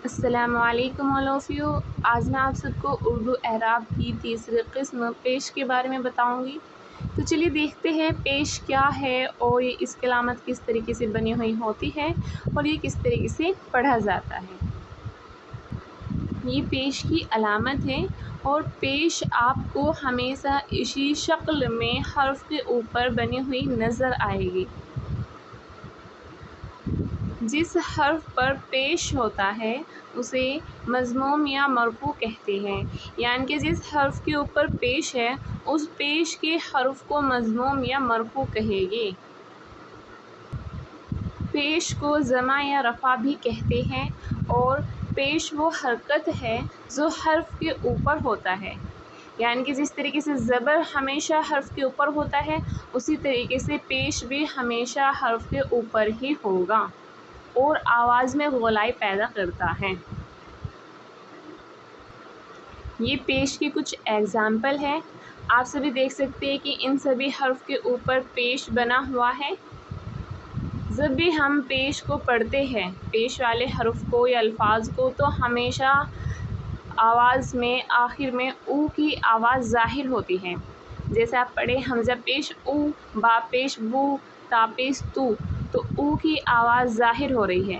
السلام علیکم all of you. آج میں آپ سب کو اردو اعراب کی تیسری قسم پیش کے بارے میں بتاؤں گی۔ تو چلیے دیکھتے ہیں پیش کیا ہے اور یہ اس کی علامت کس طریقے سے بنی ہوئی ہوتی ہے اور یہ کس طریقے سے پڑھا جاتا ہے۔ یہ پیش کی علامت ہے اور پیش آپ کو ہمیشہ اسی شکل میں حرف کے اوپر بنی ہوئی نظر آئے گی۔ جس حرف پر پیش ہوتا ہے اسے مضموم یا مرفوع کہتے ہیں، یعنی کہ جس حرف کے اوپر پیش ہے اس پیش کے حرف کو مضموم یا مرفوع کہے گے۔ پیش کو جمع یا رفع بھی کہتے ہیں اور پیش وہ حرکت ہے جو حرف کے اوپر ہوتا ہے، یعنی کہ جس طریقے سے زبر ہمیشہ حرف کے اوپر ہوتا ہے اسی طریقے سے پیش بھی ہمیشہ حرف کے اوپر ہی ہوگا اور آواز میں گولائی پیدا کرتا ہے۔ یہ پیش کی کچھ ایگزامپل ہے، آپ سبھی دیکھ سکتے ہیں کہ ان سبھی حرف کے اوپر پیش بنا ہوا ہے۔ جب بھی ہم پیش کو پڑھتے ہیں، پیش والے حرف کو یا الفاظ کو، تو ہمیشہ آواز میں آخر میں او کی آواز ظاہر ہوتی ہے۔ جیسے آپ پڑھیں حمزہ پیش او، با پیش بو، تا پیش تو او کی آواز ظاہر ہو رہی ہے۔